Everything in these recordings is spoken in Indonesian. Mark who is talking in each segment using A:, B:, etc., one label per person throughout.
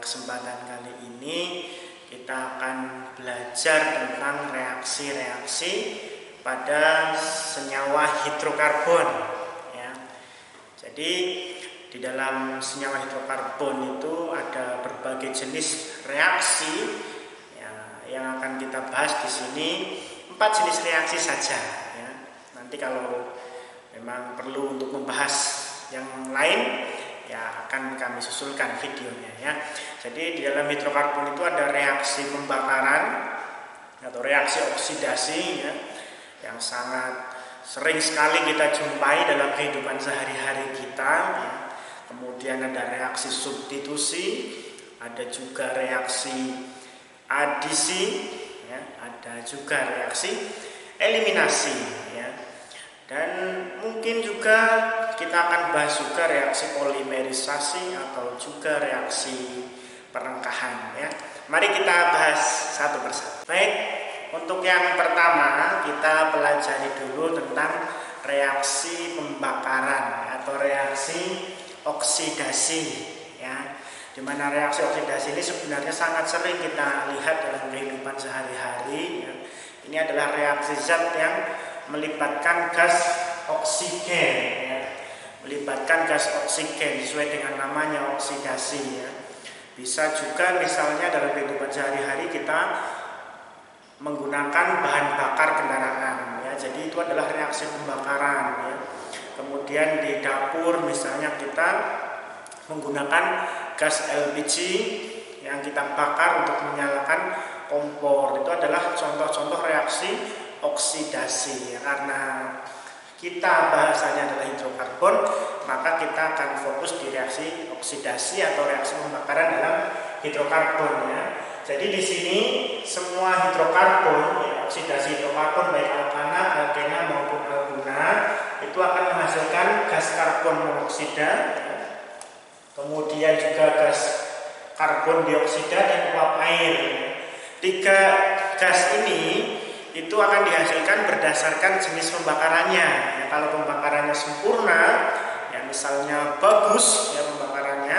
A: kesempatan kali ini kita akan belajar tentang reaksi-reaksi pada senyawa hidrokarbon ya. Jadi di dalam senyawa hidrokarbon itu ada berbagai jenis reaksi ya, yang akan kita bahas di sini. 4 jenis reaksi saja ya. Nanti kalau memang perlu untuk membahas yang lain ya akan kami susulkan videonya ya. Jadi di dalam hidrokarbon itu ada reaksi pembakaran atau reaksi oksidasi ya, yang sangat sering sekali kita jumpai dalam kehidupan sehari-hari kita ya. Kemudian ada reaksi substitusi, ada juga reaksi adisi ya, ada juga reaksi eliminasi ya. Dan mungkin juga kita akan bahas juga reaksi polimerisasi atau juga reaksi perengkahan ya. Mari kita bahas satu persatu. Baik, untuk yang pertama kita pelajari dulu tentang reaksi pembakaran atau reaksi oksidasi ya. Dimana reaksi oksidasi ini sebenarnya sangat sering kita lihat dalam kehidupan sehari-hari ya. Ini adalah reaksi zat yang melibatkan gas oksigen ya. Melibatkan gas oksigen sesuai dengan namanya oksidasi ya. Bisa juga misalnya dalam kehidupan sehari-hari kita menggunakan bahan bakar kendaraan ya. Jadi itu adalah reaksi pembakaran ya. Kemudian di dapur misalnya kita menggunakan gas LPG yang kita bakar untuk menyalakan kompor. Itu adalah contoh-contoh reaksi oksidasi ya. Karena kita bahasanya adalah hidrokarbon, maka kita akan fokus di reaksi oksidasi atau reaksi pembakaran dalam hidrokarbon ya. Jadi di sini semua hidrokarbon ya, oksidasi hidrokarbon baik alkana, alkena maupun alguna itu akan menghasilkan gas karbon monoksida ya. Kemudian juga gas karbon dioksida dan uap air. 3 gas ini itu akan dihasilkan berdasarkan jenis pembakarannya ya. Kalau pembakarannya sempurna ya, misalnya bagus ya pembakarannya,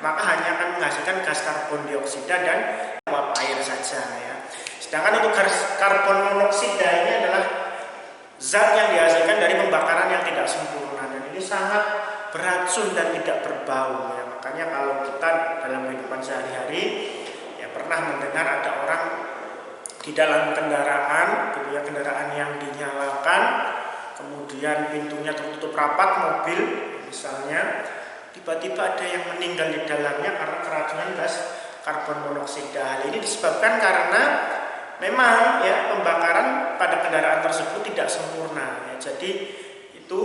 A: maka hanya akan menghasilkan gas karbon dioksida dan uap air saja ya. Sedangkan untuk gas karbon monoksida ini adalah zat yang dihasilkan dari pembakaran yang tidak sempurna dan ini sangat beracun dan tidak berbau ya. Makanya kalau kita dalam kehidupan sehari-hari ya pernah mendengar ada orang di dalam kendaraan gitu ya, kendaraan yang dinyalakan kemudian pintunya tertutup rapat mobil misalnya, tiba-tiba ada yang meninggal di dalamnya karena keracunan gas karbon monoksida. Hal ini disebabkan karena memang ya pembakaran pada kendaraan tersebut tidak sempurna ya. Jadi itu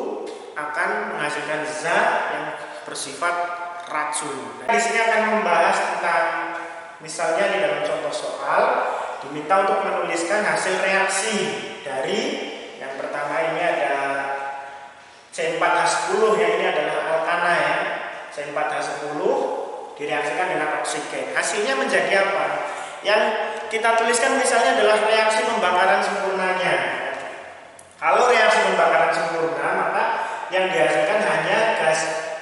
A: akan menghasilkan zat yang bersifat racun. Di sini akan membahas tentang misalnya di dalam contoh soal diminta untuk menuliskan hasil reaksi dari yang pertama ini ada C4H10 yang ini adalah alkana ya. C4H10 direaksikan dengan oksigen. Hasilnya menjadi apa? Yang kita tuliskan misalnya adalah reaksi pembakaran sempurnanya. Kalau reaksi pembakaran sempurna maka yang dihasilkan hanya gas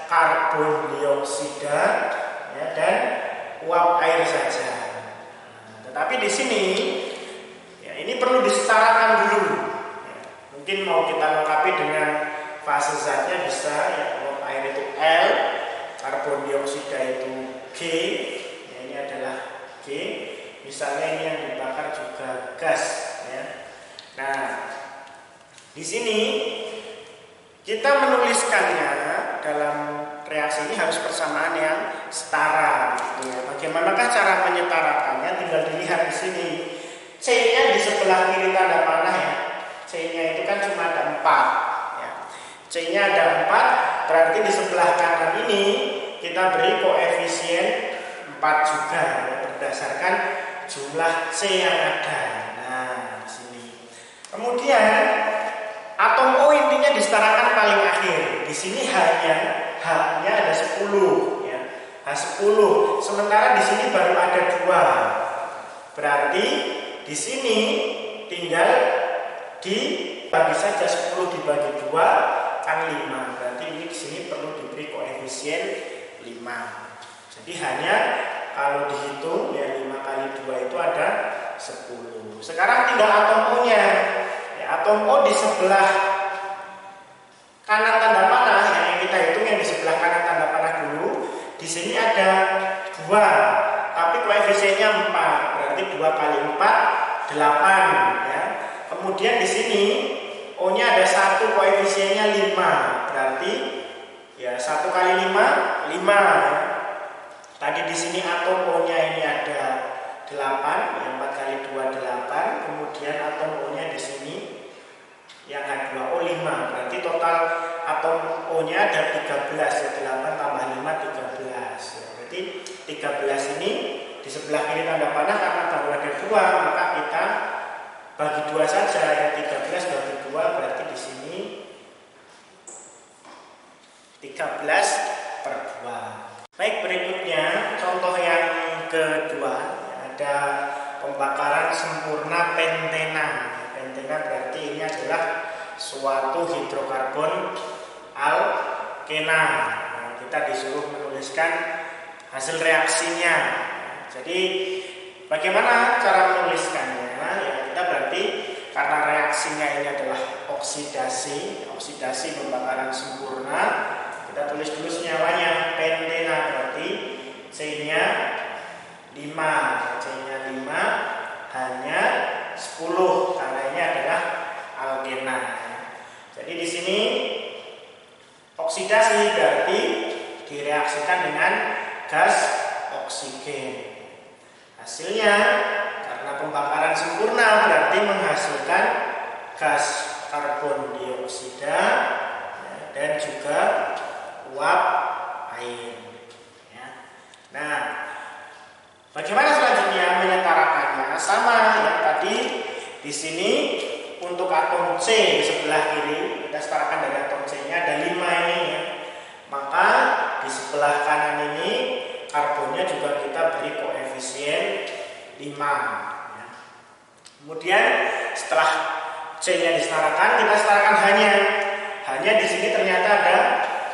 A: karbon dioksida ya, dan uap air saja. Tetapi di sini ya, ini perlu disetarakan dulu ya. Mungkin mau kita lengkapi dengan fase zatnya bisa ya, uap air itu L, karbon dioksida itu G ya, ini adalah G. Misalnya ini yang dibakar juga gas ya. Nah di sini kita menuliskannya dalam reaksi ini harus persamaan yang setara gitu ya. Bagaimanakah cara menyetarakannya? Tinggal dilihat di sini. C-nya di sebelah kiri tanda panah ya. C-nya itu kan cuma ada 4 ya. C-nya ada 4, berarti di sebelah kanan ini kita beri koefisien 4 juga ya, berdasarkan jumlah C yang ada. Nah, di sini. Kemudian atom O intinya disetarakan paling akhir. Di sini H-nya ada 10 ya. H10. Sementara di sini baru ada 2. Berarti di sini tinggal dibagi saja 10 dibagi 2 kan 5. Berarti ini di sini perlu diberi koefisien 5. Jadi hanya kalau dihitung ya 5 kali 2 itu ada 10. Sekarang tinggal atom O-nya. Ya, atom O di sebelah kanan tanda panah yang kita hitung yang di sebelah kanan tanda panah dulu. Di sini ada 2, tapi koefisiennya 4. Berarti 2 kali 4 8 ya. Kemudian di sini O-nya ada 1, koefisiennya 5. Berarti ya 1 kali 5 5 ya. Tadi di sini atom O-nya ini ada 8, yang 4 kali 2 8. Kemudian atom O-nya di sini yang H2O 5. Berarti total atom O-nya ada 13 ya, 8 tambah 5 13. Ya, berarti 13 ini di sebelah kiri tanda panah karena baru ada 2, maka kita bagi 2 saja ya, 13 bagi 2 berarti di sini 13 per 2. Baik, berikutnya contoh yang kedua ada pembakaran sempurna pentena. Pentena berarti ini adalah suatu hidrokarbon alkena. Nah, kita disuruh menuliskan hasil reaksinya. Jadi bagaimana cara menuliskannya? Ya, kita berarti karena reaksinya ini adalah oksidasi pembakaran sempurna. Kita tulis dulu senyawanya, pentena berarti C-nya 5, C-nya 5, H-nya 10 karena ini adalah alkena. Jadi di sini oksidasi berarti direaksikan dengan gas oksigen. Hasilnya karena pembakaran sempurna berarti menghasilkan gas karbon dioksida ya, dan juga uap air. Ya. Nah, bagaimana selanjutnya menyetarakannya? Sama ya tadi di sini untuk atom C di sebelah kiri kita setarakan dari atom C-nya ada 5 ini ya. Maka di sebelah kanan ini karbonnya juga kita beri koefisien 5 ya. Kemudian setelah C-nya disetarakan kita setarakan hanya di sini ternyata ada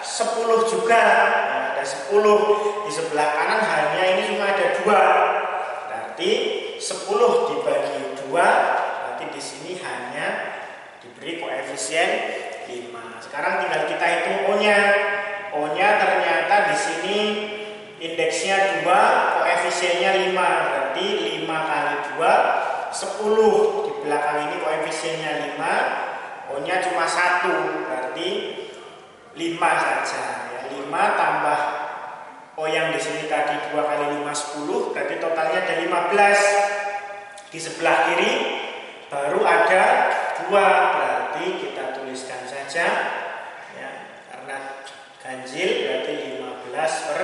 A: 10 juga ya, ada 10 di sebelah kanan hanya ini cuma ada 2 berarti 10 dibagi 2 berarti di sini hanya diberi koefisien 5. Sekarang tinggal kita hitung O-nya ternyata di sini indeksnya 2 koefisiennya 5 berarti 5 kali 2 10 di belakang ini koefisiennya 5 O-nya cuma 1 berarti 5 saja ya. 5 tambah O yang di sini tadi 2 kali 5 10 berarti totalnya ada 15. Di sebelah kiri baru ada 2 berarti kita tuliskan saja ya, karena ganjil berarti 15 per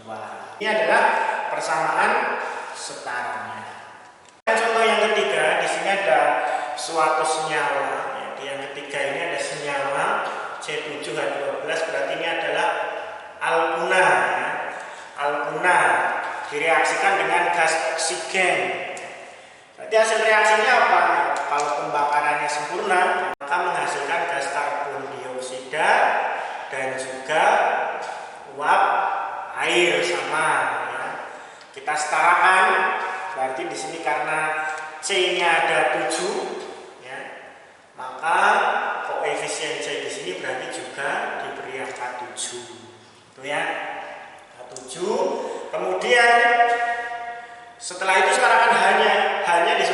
A: 2. Ini adalah persamaan setaranya. Contoh yang ketiga, di sini ada suatu senyawa. Ya, di yang ketiga ini ada senyawa C7H12 berarti ini adalah alkuna. Ya. Alkuna direaksikan dengan gas oksigen. Berarti hasil reaksinya apa? Kalau pembakarannya sempurna, maka menghasilkan gas karbon dioksida dan juga uap air sama. Ya. Kita setarakan. Berarti di sini karena C-nya ada 7, ya, maka koefisien C di sini berarti juga diberi angka 7, itu ya, 7. Kemudian setelah itu sekarang kan hanya di